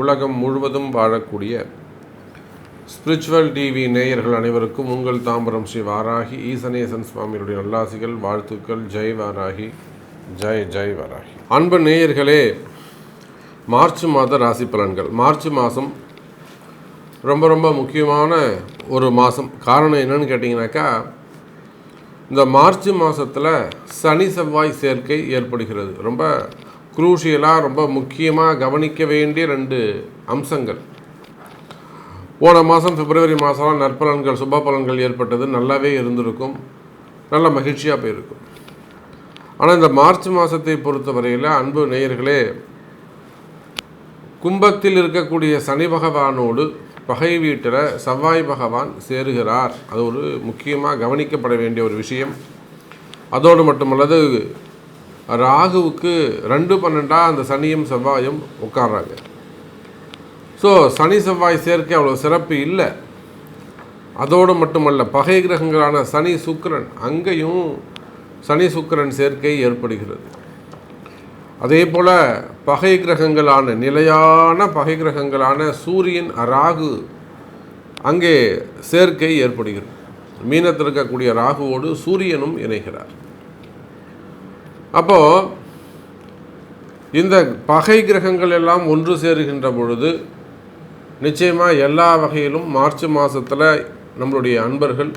உலகம் முழுவதும் வாழக்கூடிய ஸ்பிரிச்சுவல் டிவி நேயர்கள் அனைவருக்கும் உங்கள் தாம்பரம் ஸ்ரீ வாராகி ஈசனேசன் சுவாமியுடைய நல்லாசிகள், வாழ்த்துக்கள். ஜெய் வாராகி, ஜெய் ஜெய் வாராகி. அன்பு நேயர்களே, மார்ச் மாத ராசி பலன்கள். மார்ச் மாதம் ரொம்ப ரொம்ப முக்கியமான ஒரு மாதம். காரணம் என்னன்னு கேட்டிங்கனாக்கா, இந்த மார்ச் மாதத்தில் சனி செவ்வாய் சேர்க்கை ஏற்படுகிறது. ரொம்ப குரூஷியலாக, ரொம்ப முக்கியமாக கவனிக்க வேண்டிய 2 அம்சங்கள். போன மாதம் பிப்ரவரி மாதம் நற்பலன்கள், சுப பலன்கள் ஏற்பட்டது, நல்லாவே இருந்திருக்கும், நல்ல மகிழ்ச்சியாக போயிருக்கும். ஆனால் இந்த மார்ச் மாதத்தை பொறுத்தவரையில் அன்பு நேயர்களே, கும்பத்தில் இருக்கக்கூடிய சனி பகவானோடு பகை வீட்டில் செவ்வாய் பகவான் சேருகிறார். அது ஒரு முக்கியமாக கவனிக்கப்பட வேண்டிய ஒரு விஷயம். அதோடு மட்டுமல்லது, ராகுவுக்கு 2-12 அந்த சனியும் செவ்வாயும் உட்கார்றாங்க. ஸோ சனி செவ்வாய் சேர்க்கை அவ்வளோ சிறப்பு இல்லை. அதோடு மட்டுமல்ல, பகை கிரகங்களான சனி சுக்கிரன், அங்கேயும் சனி சுக்கிரன் சேர்க்கை ஏற்படுகிறது. அதே போல் பகை கிரகங்களான, நிலையான பகை கிரகங்களான சூரியன், ராகு, அங்கே சேர்க்கை ஏற்படுகிறது. மீனத்தில் இருக்கக்கூடிய ராகுவோடு சூரியனும் இணைகிறார். அப்போது இந்த பகை கிரகங்கள் எல்லாம் ஒன்று சேருகின்ற பொழுது நிச்சயமாக எல்லா வகையிலும் மார்ச் மாதத்தில் நம்மளுடைய அன்பர்கள்,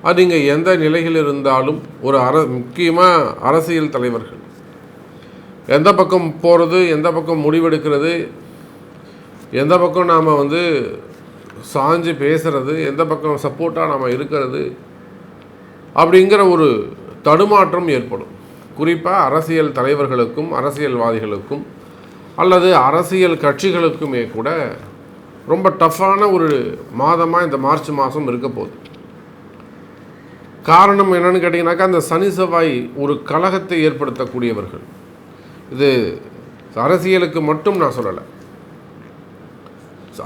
அது இங்கே எந்த நிலையில் இருந்தாலும், ஒரு முக்கியமாக அரசியல் தலைவர்கள் எந்த பக்கம் போகிறது, எந்த பக்கம் முடிவெடுக்கிறது, எந்த பக்கம் நாம் சாஞ்சு பேசுகிறது, எந்த பக்கம் சப்போர்ட்டாக நாம் இருக்கிறது, அப்படிங்கிற ஒரு தடுமாற்றம் ஏற்படும். குறிப்பாக அரசியல் தலைவர்களுக்கும் அரசியல்வாதிகளுக்கும் அல்லது அரசியல் கட்சிகளுக்குமே கூட ரொம்ப டஃப்பான ஒரு மாதமாக இந்த மார்ச் மாதம் இருக்க போகுது. காரணம் என்னன்னு கேட்டிங்கனாக்கா, அந்த சனி செவ்வாய் ஒரு கலகத்தை ஏற்படுத்தக்கூடியவர்கள். இது அரசியலுக்கு மட்டும் நான் சொல்லலை,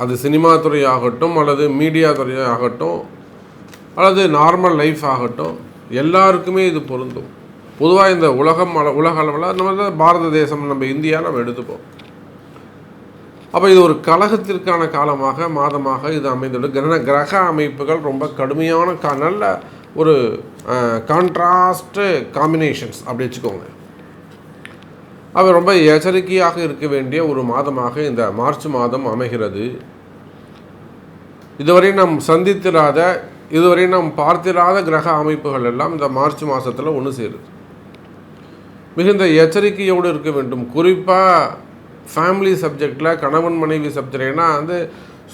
அது சினிமா துறையாகட்டும் அல்லது மீடியா துறையாகட்டும் அல்லது நார்மல் லைஃப் ஆகட்டும், எல்லாருக்குமே இது பொருந்தும். பொதுவாக இந்த உலக அளவில் நம்ம பாரத தேசம், நம்ம இந்தியா நம்ம எடுத்துப்போம். அப்போ இது ஒரு கலகத்திற்கான காலமாக, மாதமாக இது அமைந்துள்ள கிரக அமைப்புகள் ரொம்ப கடுமையான நல்ல ஒரு கான்ட்ராஸ்ட் காம்பினேஷன்ஸ் அப்படி வச்சுக்கோங்க. அவர் ரொம்ப எச்சரிக்கையாக இருக்க வேண்டிய ஒரு மாதமாக இந்த மார்ச் மாதம் அமைகிறது. இதுவரை நாம் சந்தித்திராத, இதுவரை நாம் பார்த்திராத கிரக அமைப்புகள் எல்லாம் இந்த மார்ச் மாதத்தில் ஒன்று சேருது. மிகுந்த எச்சரிக்கையோடு இருக்க வேண்டும். குறிப்பாக ஃபேமிலி சப்ஜெக்டில், கணவன் மனைவி சப்ஜெக்ட்னா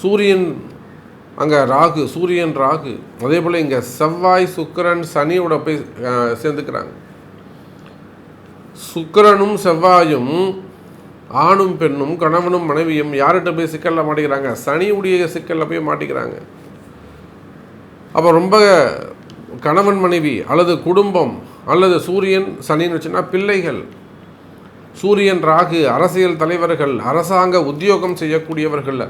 சூரியன் அங்கே ராகு, சூரியன் ராகு, அதே போல் இங்கே செவ்வாய் சுக்கிரன் சனியோட போய் சேர்ந்துக்கிறாங்க. சுக்கிரனும் செவ்வாயும், ஆணும் பெண்ணும், கணவனும் மனைவியும் யார்கிட்ட போய் சிக்கலில் மாட்டிக்கிறாங்க? சனியுடைய சிக்கலில் போய் மாட்டிக்கிறாங்க. அப்போ ரொம்ப கணவன் மனைவி அல்லது குடும்பம் அல்லது சூரியன் சனின்னு வச்சுன்னா பிள்ளைகள், சூரியன் ராகு அரசியல் தலைவர்கள், அரசாங்க உத்தியோகம் செய்யக்கூடியவர்கள்,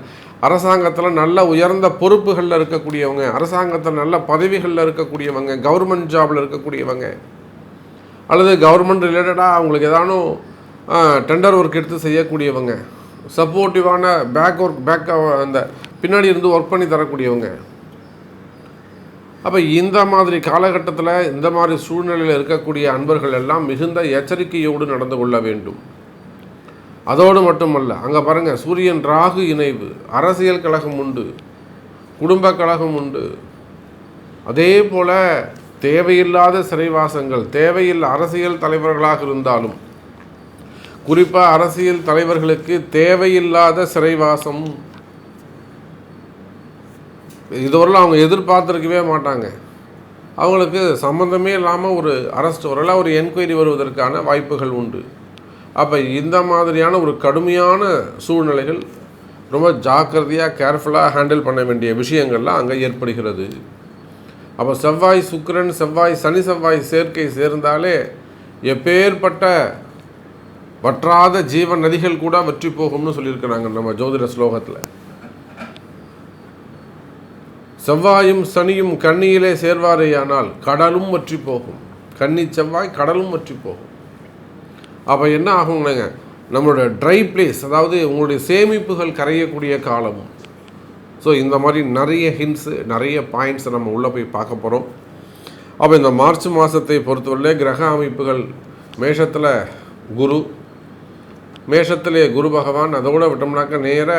அரசாங்கத்தில் நல்ல உயர்ந்த பொறுப்புகளில் இருக்கக்கூடியவங்க, அரசாங்கத்தில் நல்ல பதவிகளில் இருக்கக்கூடியவங்க, கவர்மெண்ட் ஜாபில் இருக்கக்கூடியவங்க, அல்லது கவர்மெண்ட் ரிலேட்டடாக அவங்களுக்கு ஏதானும் டெண்டர் ஒர்க் எடுத்து செய்யக்கூடியவங்க, சப்போர்ட்டிவான பேக் அந்த பின்னாடி இருந்து ஒர்க் பண்ணி தரக்கூடியவங்க. அப்போ இந்த மாதிரி காலகட்டத்தில், இந்த மாதிரி சூழ்நிலையில் இருக்கக்கூடிய அன்பர்கள் எல்லாம் மிகுந்த எச்சரிக்கையோடு நடந்து கொள்ள வேண்டும். அதோடு மட்டுமல்ல, அங்கே பாருங்கள், சூரியன் ராகு இணைவு, அரசியல் கழகம் உண்டு, குடும்ப கழகம் உண்டு. அதே போல் தேவையில்லாத சிறைவாசங்கள், தேவையில்லை அரசியல் தலைவர்களாக இருந்தாலும், குறிப்பாக அரசியல் தலைவர்களுக்கு தேவையில்லாத சிறைவாசம், இதுவரையில் அவங்க எதிர்பார்த்துருக்கவே மாட்டாங்க. அவங்களுக்கு சம்மந்தமே இல்லாமல் ஒரு அரெஸ்ட் வரல, ஒரு என்கொயரி வருவதற்கான வாய்ப்புகள் உண்டு. அப்போ இந்த மாதிரியான ஒரு கடுமையான சூழ்நிலைகள் ரொம்ப ஜாக்கிரதையாக, கேர்ஃபுல்லாக ஹேண்டில் பண்ண வேண்டிய விஷயங்கள்லாம் அங்கே ஏற்படுகிறது. அப்போ செவ்வாய் சுக்கிரன், செவ்வாய் சனி செவ்வாய் சேர்க்கை சேர்ந்தாலே எப்பேற்பட்ட வற்றாத ஜீவன் நதிகள் கூட வற்றி போகும்னு சொல்லியிருக்கிறாங்க நம்ம ஜோதிட ஸ்லோகத்தில். செவ்வாயும் சனியும் கண்ணியிலே சேர்வாரேயானால் கடலும் வற்றி போகும். கன்னி செவ்வாய் கடலும் வற்றி போகும். அப்போ என்ன ஆகுங்க, நம்மளோட ட்ரை பிளேஸ், அதாவது உங்களுடைய சேமிப்புகள் கரையக்கூடிய காலமும். ஸோ இந்த மாதிரி நிறைய ஹிண்ட்ஸு, நிறைய பாயிண்ட்ஸை நம்ம உள்ளே போய் பார்க்க போகிறோம். அப்போ இந்த மார்ச் மாதத்தை பொறுத்தவரை கிரக அமைப்புகள், மேஷத்தில் குரு, மேஷத்திலே குரு பகவான், அதோட விட்டோம்னாக்க நேர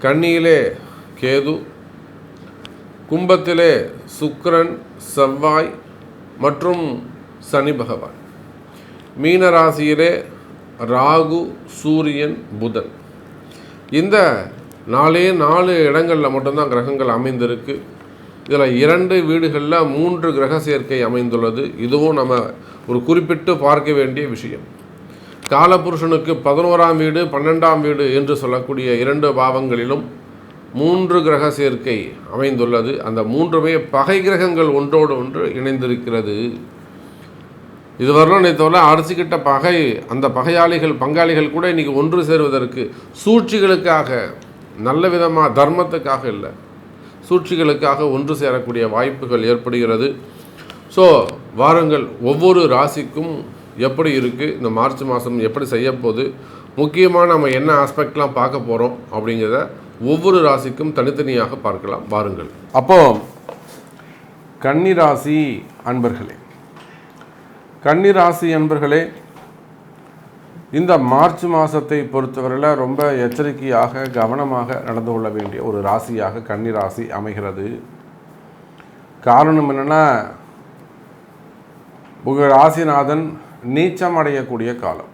கன்னியிலே கேது, கும்பத்திலே சுக்கிரன், செவ்வாய் மற்றும் சனி பகவான், மீன ராசியிலே ராகு, சூரியன், புதன். இந்த 4 இடங்களில் மட்டும்தான் கிரகங்கள் அமைந்திருக்கு. இதில் 2 வீடுகளில் 3 கிரக சேர்க்கை அமைந்துள்ளது. இதுவும் நம்ம ஒரு குறிப்பிட்டு பார்க்க வேண்டிய விஷயம். காலபுருஷனுக்கு 11ஆம் வீடு, 12ஆம் வீடு என்று சொல்லக்கூடிய 2 பாவங்களிலும் 3 கிரக சேர்க்கை அமைந்துள்ளது. அந்த 3மே பகை கிரகங்கள் ஒன்றோடு ஒன்று இணைந்திருக்கிறது. இதுவரையிலும் நேற்றோட அடிச்சுக்கிட்ட பகை, அந்த பகையாளிகள், பங்காளிகள் கூட இன்றைக்கி ஒன்று சேருவதற்கு சூழ்ச்சிகளுக்காக, நல்ல விதமாக தர்மத்துக்காக இல்லை, சூழ்ச்சிகளுக்காக ஒன்று சேரக்கூடிய வாய்ப்புகள் ஏற்படுகிறது. ஸோ வாருங்கள், ஒவ்வொரு ராசிக்கும் எப்படி இருக்குது, இந்த மார்ச் மாதம் எப்படி செய்யப்போகுது, முக்கியமாக நம்ம என்ன ஆஸ்பெக்ட்லாம் பார்க்க போகிறோம் அப்படிங்கிறத ஒவ்வொரு ராசிக்கும் தனித்தனியாக பார்க்கலாம். வாருங்கள். அப்போது கன்னிராசி அன்பர்களே, கன்னிராசி அன்பர்களே, இந்த மார்ச் மாதத்தை பொறுத்தவரையில் ரொம்ப எச்சரிக்கையாக, கவனமாக நடந்து கொள்ள வேண்டிய ஒரு ராசியாக கன்னிராசி அமைகிறது. காரணம் என்னென்னா, உங்கள் ராசிநாதன் நீச்சம் அடையக்கூடிய காலம்.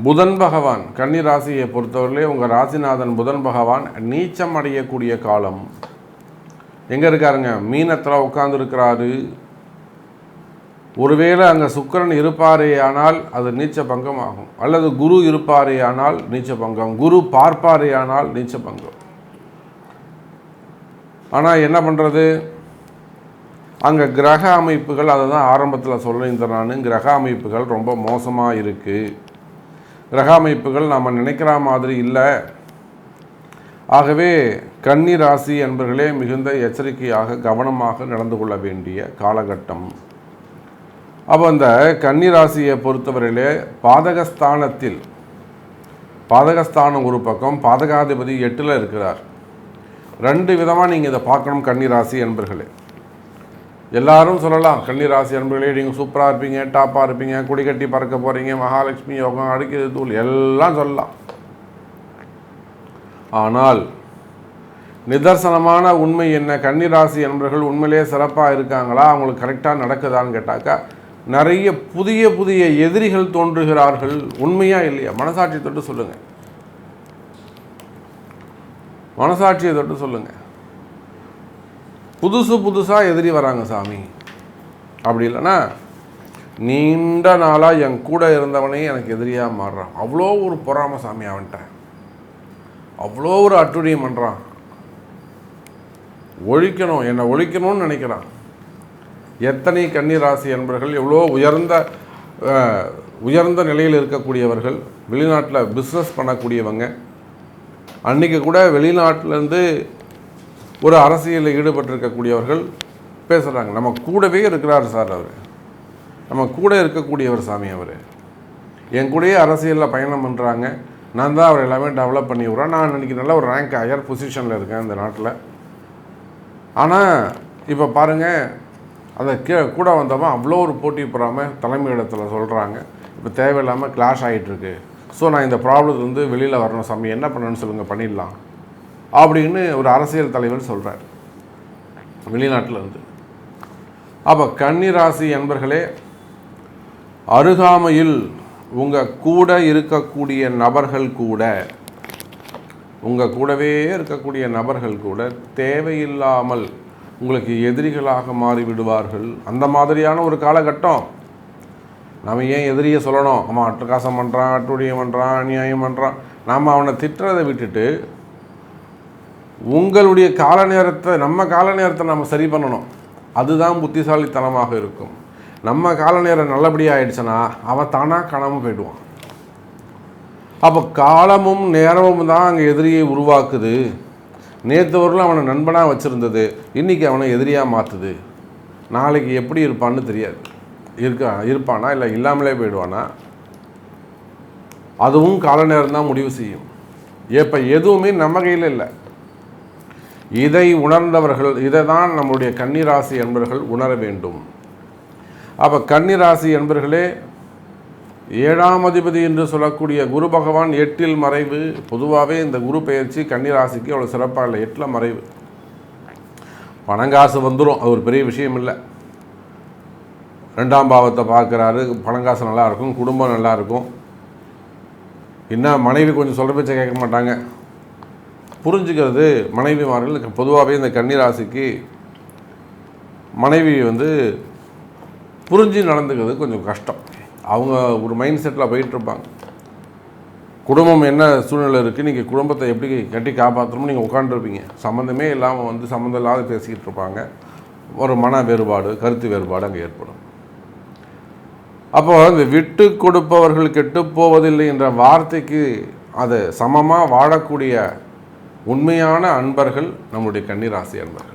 புதன் பகவான் கன்னிராசியை பொறுத்தவரையிலே உங்கள் ராசிநாதன் புதன் பகவான் நீச்சம் அடையக்கூடிய காலம். எங்கே இருக்காருங்க? மீனத்தில் உட்கார்ந்துருக்கிறாரு. ஒருவேளை அங்கே சுக்கிரன் இருப்பாரே ஆனால் அது நீச்ச பங்கம் ஆகும், அல்லது குரு இருப்பாரே ஆனால் நீச்ச பங்கம், குரு பார்ப்பாரே ஆனால் நீச்ச பங்கம். ஆனால் என்ன பண்ணுறது, அங்கே கிரக அமைப்புகள், அதை தான் ஆரம்பத்தில் சொல்லியிருந்தேன் நான், கிரக அமைப்புகள் ரொம்ப மோசமாக இருக்குது. கிரக அமைப்புகள் நாம் நினைக்கிற மாதிரி இல்லை. ஆகவே கன்னி ராசி என்பர்களே மிகுந்த எச்சரிக்கையாக, கவனமாக நடந்து கொள்ள வேண்டிய காலகட்டம். அப்போ அந்த கன்னி ராசியை பொறுத்தவரையிலே பாதகஸ்தானத்தில், பாதகஸ்தானம் ஒரு பக்கம், பாதகாதிபதி 8ல் இருக்கிறார். 2 விதமாக நீங்கள் இதை பார்க்கணும் கன்னி ராசி என்பர்களே. எல்லாரும் சொல்லலாம், கன்னி ராசி என்பர்களே நீங்கள் சூப்பராக இருப்பீங்க, டாப்பாக இருப்பீங்க, குடி கட்டி பறக்க போகிறீங்க, மகாலட்சுமி யோகம், அடிக்கிறது தூள் எல்லாம் சொல்லலாம். ஆனால் நிதர்சனமான உண்மை என்ன, கன்னிராசி என்பவர்கள் உண்மையிலே சிறப்பாக இருக்காங்களா, அவங்களுக்கு கரெக்டாக நடக்குதான்னு கேட்டாக்கா நிறைய புதிய புதிய எதிரிகள் தோன்றுகிறார்கள். உண்மையா இல்லையா? மனசாட்சியை தொட்டு சொல்லுங்கள், மனசாட்சியை தொட்டு சொல்லுங்கள். புதுசாக எதிரி வராங்க சாமி. அப்படி இல்லைன்னா நீண்ட நாளாக என் கூட இருந்தவனே எனக்கு எதிரியாக மாறுறான், அவ்வளோ ஒரு பொறாம சாமி அவன்கிட்ட, அவ்வளோ ஒரு அட்டுழியம் பண்ணுறான், ஒழிக்கணும், என்னை ஒழிக்கணும்னு நினைக்கிறான். எத்தனை கன்னிராசி என்பவர்கள் எவ்வளோ உயர்ந்த நிலையில் இருக்கக்கூடியவர்கள், வெளிநாட்டில் பிஸ்னஸ் பண்ணக்கூடியவங்க, அன்றைக்கி கூட வெளிநாட்டிலேருந்து ஒரு அரசியலில் ஈடுபட்டிருக்கக்கூடியவர்கள் பேசுகிறாங்க, நம்ம கூடவே இருக்கிறார் சார், அவர் நம்ம கூட இருக்கக்கூடியவர் சாமி, அவர் என் கூடயே அரசியலில் பயணம் பண்ணுறாங்க, நான் தான் அவர் எல்லாமே டெவலப் பண்ணி விட்றேன், நான் இன்றைக்கி நல்ல ஒரு ரேங்க் ஹையர் பொசிஷனில் இருக்கேன் இந்த நாட்டில். ஆனால் இப்போ பாருங்கள், அதை கூட வந்தவன் அவ்வளோ ஒரு போட்டி போடாமல் தலைமை இடத்துல சொல்கிறாங்க, இப்போ தேவையில்லாமல் கிளாஷ் ஆகிட்டுருக்கு. ஸோ நான் இந்த ப்ராப்ளத்துலேருந்து வெளியில் வரணும் சாமி, என்ன பண்ணணும்னு சொல்லுங்கள், பண்ணிடலாம் அப்படின்னு ஒரு அரசியல் தலைவர் சொல்கிறார் வெளிநாட்டில் இருந்து. அப்போ கன்னிராசி என்பர்களே, அருகாமையில் உங்கள் கூட இருக்கக்கூடிய நபர்கள் கூட, உங்கள் கூடவே இருக்கக்கூடிய நபர்கள் கூட தேவையில்லாமல் உங்களுக்கு எதிரிகளாக மாறிவிடுவார்கள். அந்த மாதிரியான ஒரு காலகட்டம். நம்ம ஏன் எதிரியை சொல்லணும், அவன் அட்டகாசம் பண்ணுறான், அட்டுழியம் பண்ணுறான், அநியாயம் பண்ணுறான், நாம் அவனை திட்டுறதை விட்டுட்டு உங்களுடைய கால நேரத்தை, நம்ம கால நேரத்தை நம்ம சரி பண்ணணும். அதுதான் புத்திசாலித்தனமாக இருக்கும். நம்ம கால நேரம் நல்லபடியாக ஆயிடுச்சுன்னா அவன் தானாக காணாமல் போயிடுவான். அப்போ காலமும் நேரமும் தான் அங்கே எதிரியை உருவாக்குது. நேற்று வரலும் அவனை நண்பனாக வச்சுருந்தது இன்றைக்கி அவனை எதிரியாக மாற்றுது. நாளைக்கு எப்படி இருப்பான்னு தெரியாது. இருப்பானா இல்லை இல்லாமலே போயிடுவானா, அதுவும் கால நேரம் தான் முடிவு செய்யும். இப்போ எதுவுமே நம்ம கையில் இல்லை. இதை உணர்ந்தவர்கள், இதை தான் நம்முடைய கன்னிராசி என்பவர்கள் உணர வேண்டும். அப்போ கன்னிராசி என்பவர்களே, 7ஆம் அதிபதி என்று சொல்லக்கூடிய குரு பகவான் 8இல் மறைவு. பொதுவாகவே இந்த குரு பெயர்ச்சி கன்னிராசிக்கு அவ்வளோ சிறப்பாக இல்லை. 8இல் மறைவு. பணங்காசு வந்துடும், அது ஒரு பெரிய விஷயம் இல்லை. 2ஆம் பாவத்தை பார்க்குறாரு, பணங்காசு நல்லாயிருக்கும், குடும்பம் நல்லாயிருக்கும். இன்னும் மனைவி கொஞ்சம் சொல்கிற பேச்சை கேட்க மாட்டாங்க. புரிஞ்சுக்கிறது மனைவிமார்கள் பொதுவாகவே இந்த கன்னிராசிக்கு மனைவி புரிஞ்சு நடந்துக்கிறது கொஞ்சம் கஷ்டம். அவங்க ஒரு மைண்ட் செட்டில் போயிட்டுருப்பாங்க. குடும்பம் என்ன சூழ்நிலை இருக்குது, நீங்கள் குடும்பத்தை எப்படி கட்டி காப்பாற்றணும்னு நீங்கள் உட்காந்துருப்பீங்க. சம்மந்தமே இல்லாமல் சம்மந்தம் இல்லாத பேசிக்கிட்டு இருப்பாங்க. ஒரு மன வேறுபாடு, கருத்து வேறுபாடு அங்கே ஏற்படும். அப்போது இந்த விட்டு கொடுப்பவர்கள் கெட்டு போவதில்லை என்ற வார்த்தைக்கு அதை சமமாக வாழக்கூடிய உண்மையான அன்பர்கள் நம்முடைய கன்னிராசி அன்பர்கள்.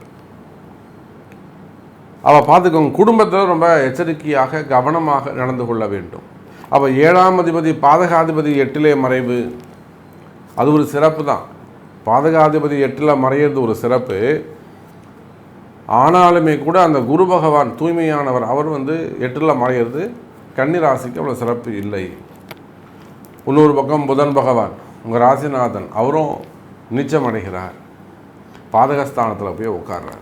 அவள் பார்த்துக்கோங்க, குடும்பத்தில் ரொம்ப எச்சரிக்கையாக கவனமாக நடந்து கொள்ள வேண்டும். அப்போ 7ஆம் அதிபதி பாதகாதிபதி 8இலே மறைவு, அது ஒரு சிறப்பு தான். பாதகாதிபதி 8இல் மறையிறது ஒரு சிறப்பு. ஆனாலுமே கூட அந்த குரு பகவான் தூய்மையானவர், அவர் 8இல் மறையிறது கன்னிராசிக்கு அவ்வளோ சிறப்பு இல்லை. இன்னொரு பக்கம் புதன் பகவான் உங்கள் ராசிநாதன், அவரும் நீச்சம் அடைகிறார், பாதகஸ்தானத்தில் போய் உட்கார்றார்.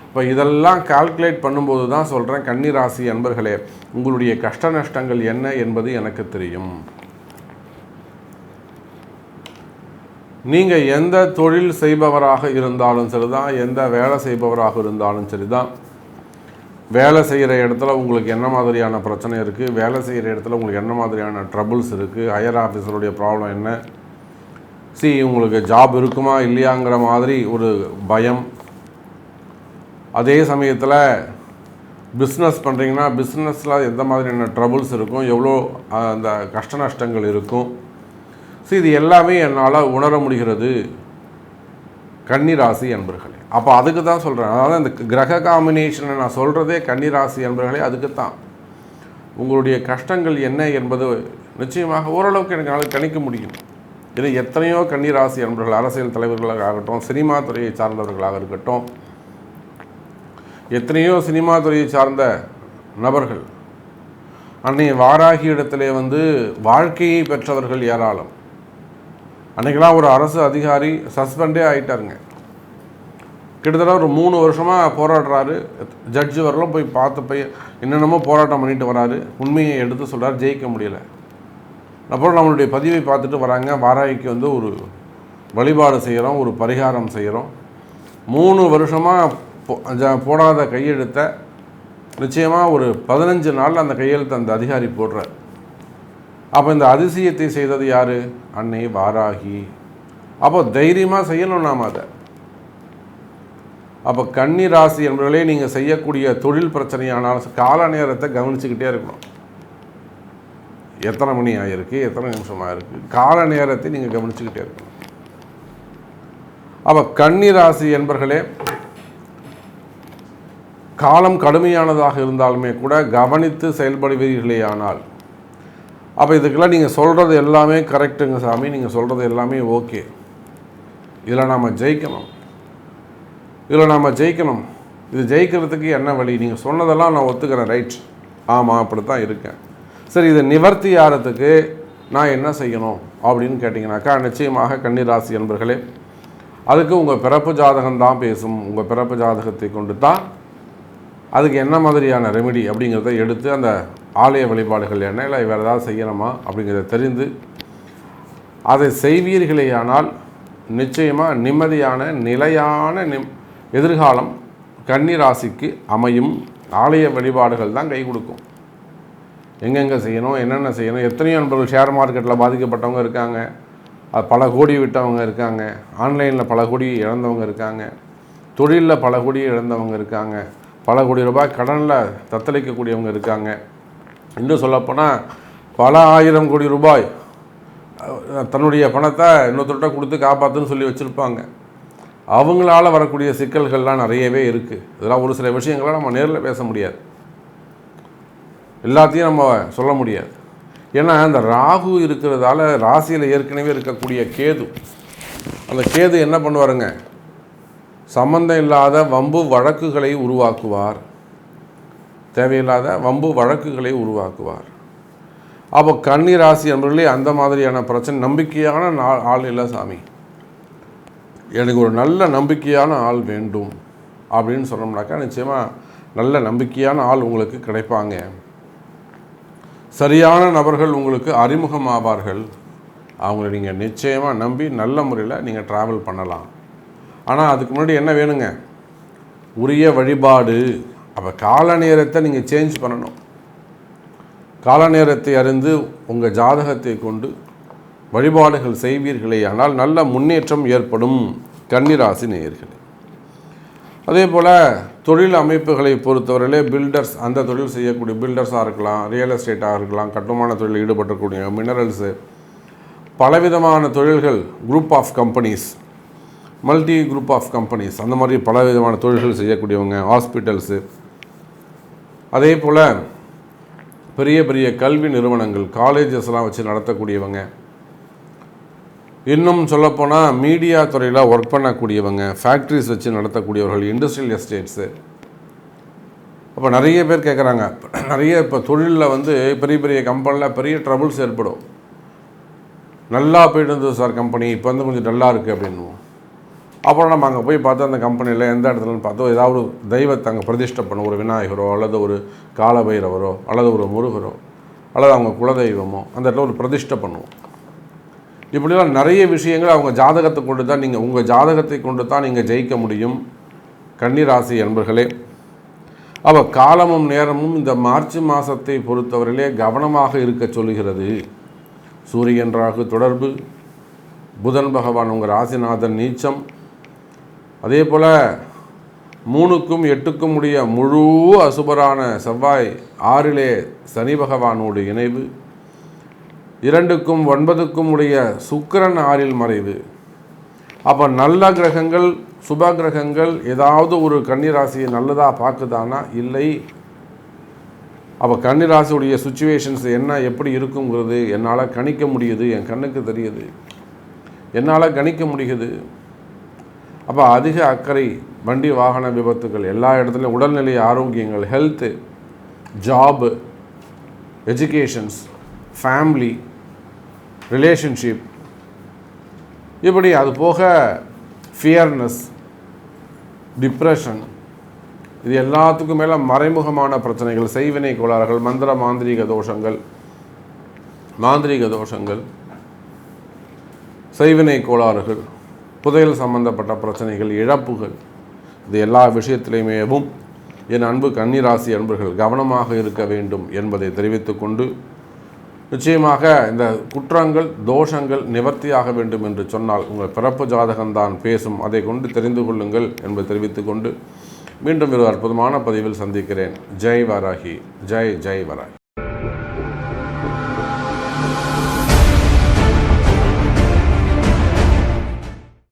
இப்போ இதெல்லாம் கால்குலேட் பண்ணும்போது தான் சொல்கிறேன், கன்னிராசி அன்பர்களே, உங்களுடைய கஷ்ட நஷ்டங்கள் என்ன என்பது எனக்கு தெரியும். நீங்கள் எந்த தொழில் செய்பவராக இருந்தாலும் சரிதான், எந்த வேலை செய்பவராக இருந்தாலும் சரிதான், வேலை செய்கிற இடத்துல உங்களுக்கு என்ன மாதிரியான பிரச்சனை இருக்குது, வேலை செய்கிற இடத்துல உங்களுக்கு என்ன மாதிரியான ட்ரபுள்ஸ் இருக்குது, ஹையர் ஆஃபீஸருடைய ப்ராப்ளம் என்ன, உங்களுக்கு ஜாப் இருக்குமா இல்லையாங்கிற மாதிரி ஒரு பயம். அதே சமயத்தில் பிஸ்னஸ் பண்ணுறீங்கன்னா பிஸ்னஸில் எந்த மாதிரியான ட்ரபுள்ஸ் இருக்கும், எவ்வளோ அந்த கஷ்ட நஷ்டங்கள் இருக்கும். இது எல்லாமே என்னால் உணர முடிகிறது கன்னிராசி அன்பர்களே. அப்போ அதுக்கு தான் சொல்கிறேன். அதாவது இந்த கிரக காம்பினேஷனை நான் சொல்கிறதே கன்னிராசி அன்பர்களே அதுக்கு தான். உங்களுடைய கஷ்டங்கள் என்ன என்பது நிச்சயமாக ஓரளவுக்கு எனக்கு கணிக்க முடியும். இது எத்தனையோ கன்னிராசி அன்பர்கள், அரசியல் தலைவர்களாக ஆகட்டும், சினிமா துறையை சார்ந்தவர்களாக இருக்கட்டும், எத்தனையோ சினிமா துறையை சார்ந்த நபர்கள், அன்னை வாராகி இடத்திலே வாழ்க்கையை பெற்றவர்கள் ஏராளம். அன்றைக்கெல்லாம் ஒரு அரசு அதிகாரி சஸ்பெண்டே ஆகிட்டாருங்க. கிட்டத்தட்ட ஒரு 3 வருஷமாக போராடுறாரு. ஜட்ஜு வரலாம் போய் பார்த்து என்னென்னமோ போராட்டம் பண்ணிட்டு வராரு. உண்மையை எடுத்து சொல்கிறார், ஜெயிக்க முடியலை. அப்புறம் நம்மளுடைய பதிவை பார்த்துட்டு வராங்க. வாராகிக்கு ஒரு வழிபாடு செய்கிறோம், ஒரு பரிகாரம் செய்கிறோம். 3 வருஷமாக போடாத கையெழுத்தை நிச்சயமாக ஒரு 15 நாளில் அந்த கையெழுத்தை அந்த அதிகாரி போடுறார். அப்போ இந்த அதிசயத்தை செய்தது யார்? அன்னை வாராகி. அப்போ தைரியமாக செய்யணும் நாம் அதை. அப்போ கன்னிராசி என்பவர்களே, நீங்கள் செய்யக்கூடிய தொழில் பிரச்சனையானாலும் கால நேரத்தை கவனிச்சுக்கிட்டே இருக்கணும். எத்தனை மணி ஆகிருக்கு, எத்தனை நிமிஷம் ஆகிருக்கு, கால நேரத்தை நீங்கள் கவனிச்சுக்கிட்டே இருக்கணும். அப்போ கன்னிராசி என்பர்களே, காலம் கடுமையானதாக இருந்தாலுமே கூட கவனித்து செயல்படுவீர்களே ஆனால், அப்போ இதுக்கெல்லாம் நீங்கள் சொல்கிறது எல்லாமே கரெக்டுங்க சாமி, நீங்கள் சொல்கிறது எல்லாமே ஓகே, இதில் நாம் ஜெயிக்கணும், இது ஜெயிக்கிறதுக்கு என்ன வழி? நீங்கள் சொன்னதெல்லாம் நான் ஒத்துக்கிறேன், ரைட், ஆமாம் அப்படித்தான் இருக்கேன், சரி இதை நிவர்த்தி ஆகிறதுக்கு நான் என்ன செய்யணும் அப்படின்னு கேட்டிங்கனாக்கா, நிச்சயமாக கன்னிராசி என்பர்களே, அதுக்கு உங்கள் பிறப்பு ஜாதகம் தான் பேசும். உங்கள் பிறப்பு ஜாதகத்தை கொண்டு தான் அதுக்கு என்ன மாதிரியான ரெமெடி அப்படிங்கிறத எடுத்து அந்த ஆலய வழிபாடுகள் என்ன, இல்லை வேறு ஏதாவது செய்யணுமா அப்படிங்கிறத தெரிந்து அதை செய்வீர்களேயானால் நிச்சயமாக நிம்மதியான நிலையான எதிர்காலம் கன்னிராசிக்கு அமையும். ஆலய வழிபாடுகள் தான் கை கொடுக்கும். எங்கெங்கே செய்யணும், என்னென்ன செய்யணும். எத்தனையோ நண்பர்கள் ஷேர் மார்க்கெட்டில் பாதிக்கப்பட்டவங்க இருக்காங்க, அது பல கோடி விட்டவங்க இருக்காங்க, ஆன்லைனில் பல கோடி இழந்தவங்க இருக்காங்க, தொழிலில் பல கோடி இழந்தவங்க இருக்காங்க, பல கோடி ரூபாய் கடனில் தத்தளிக்கக்கூடியவங்க இருக்காங்க. இன்னும் சொல்லப்போனால் பல ஆயிரம் கோடி ரூபாய் தன்னுடைய பணத்தை இன்னொருத்தர்கிட்ட கொடுத்து காப்பாற்றுன்னு சொல்லி வச்சுருப்பாங்க. அவங்களால வரக்கூடிய சிக்கல்கள்லாம் நிறையவே இருக்குது. இதெல்லாம் ஒரு சில விஷயங்களை நம்ம நேரில் பேச முடியாது, எல்லாத்தையும் நம்ம சொல்ல முடியாது. ஏன்னா அந்த ராகு இருக்கிறதால ராசியில் ஏற்கனவே இருக்கக்கூடிய கேது, அந்த கேது என்ன பண்ணுவாருங்க, சம்பந்தம் இல்லாத வம்பு வழக்குகளை உருவாக்குவார், தேவையில்லாத வம்பு வழக்குகளை உருவாக்குவார். அப்போ கன்னி ராசி என்பவர்களே அந்த மாதிரியான பிரச்சனை, நம்பிக்கையான ஆள் இல்லை சாமி, எனக்கு ஒரு நல்ல நம்பிக்கையான ஆள் வேண்டும் அப்படின்னு சொன்னோம்னாக்கா நிச்சயமாக நல்ல நம்பிக்கையான ஆள் உங்களுக்கு கிடைப்பாங்க. சரியான நபர்கள் உங்களுக்கு அறிமுகமாவார்கள். அவங்கள நீங்கள் நிச்சயமாக நம்பி நல்ல முறையில் நீங்கள் ட்ராவல் பண்ணலாம். ஆனால் அதுக்கு முன்னாடி என்ன வேணுங்க, உரிய வழிபாடு. அப்போ கால நேரத்தை நீங்கள் சேஞ்ச் பண்ணணும். கால நேரத்தை அறிந்து உங்கள் ஜாதகத்தை கொண்டு வழிபாடுகள் செய்வீர்களே ஆனால் நல்ல முன்னேற்றம் ஏற்படும். கன்னிராசி நேயர்களே, அதே போல் தொழில் அமைப்புகளை பொறுத்தவரையிலே பில்டர்ஸ், அந்த தொழில் செய்யக்கூடிய பில்டர்ஸாக இருக்கலாம், ரியல் எஸ்டேட்டாக இருக்கலாம், கட்டுமான தொழிலில் ஈடுபட்டக்கூடிய மினரல்ஸு, பலவிதமான தொழில்கள், group of companies, multi group of companies, அந்த மாதிரி பலவிதமான தொழில்கள் செய்யக்கூடியவங்க, ஹாஸ்பிட்டல்ஸு, அதே போல் பெரிய பெரிய கல்வி நிறுவனங்கள், காலேஜஸ்லாம் வச்சு நடத்தக்கூடியவங்க, இன்னும் சொல்லப்போனால் மீடியா துறையில் ஒர்க் பண்ணக்கூடியவங்க, ஃபேக்ட்ரிஸ் வச்சு நடத்தக்கூடியவர்கள், இண்டஸ்ட்ரியல் எஸ்டேட்ஸு. அப்போ நிறைய பேர் கேட்குறாங்க, நிறைய இப்போ தொழிலில் வந்து பெரிய பெரிய கம்பெனியில் பெரிய ட்ரபுள்ஸ் ஏற்படும். நல்லா போய்ட்டு இருந்தது சார் கம்பெனி, இப்போ வந்து கொஞ்சம் டல்லாக இருக்குது அப்படின்னுவோம். அப்புறம் நம்ம அங்கே போய் பார்த்தா அந்த கம்பெனியில் எந்த இடத்துலன்னு பார்த்தோம், ஏதாவது ஒரு தெய்வத்தை அங்கே பிரதிஷ்டை பண்ணும், ஒரு விநாயகரோ அல்லது ஒரு காலபைரவரோ அல்லது ஒரு முருகரோ அல்லது அவங்க குலதெய்வமோ அந்த இடத்துல ஒரு பிரதிஷ்டை பண்ணுவோம். இப்படிலாம் நிறைய விஷயங்கள் அவங்க ஜாதகத்தை கொண்டு தான் நீங்கள், உங்கள் ஜாதகத்தை கொண்டு தான் நீங்கள் ஜெயிக்க முடியும். கன்னிராசி என்பர்களே, அப்போ காலமும் நேரமும் இந்த மார்ச் மாதத்தை பொறுத்தவரையிலே கவனமாக இருக்க சொல்லுகிறது. சூரியன் ராகு தொடர்பு, புதன் பகவான் உங்கள் ராசிநாதன் நீச்சம், அதே போல் 3க்கும் 8க்கும் உடைய முழு அசுபரான செவ்வாய் 6லே சனி பகவானோடு இணைவு, 2க்கும் 9க்கும் உடைய சுக்கிரன் 6ல் மறைவு. அப்போ நல்ல கிரகங்கள், சுப கிரகங்கள் ஏதாவது ஒரு கன்னிராசியை நல்லதாக பார்க்குதானா? இல்லை. அப்போ கன்னிராசியுடைய சுச்சுவேஷன்ஸ் என்ன, எப்படி இருக்குங்கிறது என்னால் கணிக்க முடியுது, என் கண்ணுக்கு தெரியுது, என்னால் கணிக்க முடியுது. அப்போ அதிக அக்கறை, வண்டி வாகன விபத்துகள், எல்லா இடத்துலையும் உடல்நிலை ஆரோக்கியங்கள், health, job, educations, family, relationship, இப்படி அது போக ஃபியர்னஸ், டிப்ரெஷன், இது எல்லாத்துக்கும் மேலே மறைமுகமான பிரச்சனைகள், செய்வினை கோளாறுகள், மந்திர மாந்திரீக தோஷங்கள், செய்வினை கோளாறுகள், புதையல் சம்பந்தப்பட்ட பிரச்சனைகள், இழப்புகள், இது எல்லா விஷயத்திலையுமேவும் என் அன்பு கன்னிராசி அன்பர்கள் கவனமாக இருக்க வேண்டும் என்பதை தெரிவித்துக்கொண்டு, நிச்சயமாக இந்த குற்றங்கள், தோஷங்கள் நிவர்த்தியாக வேண்டும் என்று சொன்னால் உங்கள் பிறப்பு ஜாதகம்தான் பேசும், அதை கொண்டு தெரிந்து கொள்ளுங்கள் என்பதை தெரிவித்துக்கொண்டு மீண்டும் ஒரு அற்புதமான பதிவில் சந்திக்கிறேன். ஜெய் வாராகி, ஜெய் ஜெய் வாராகி.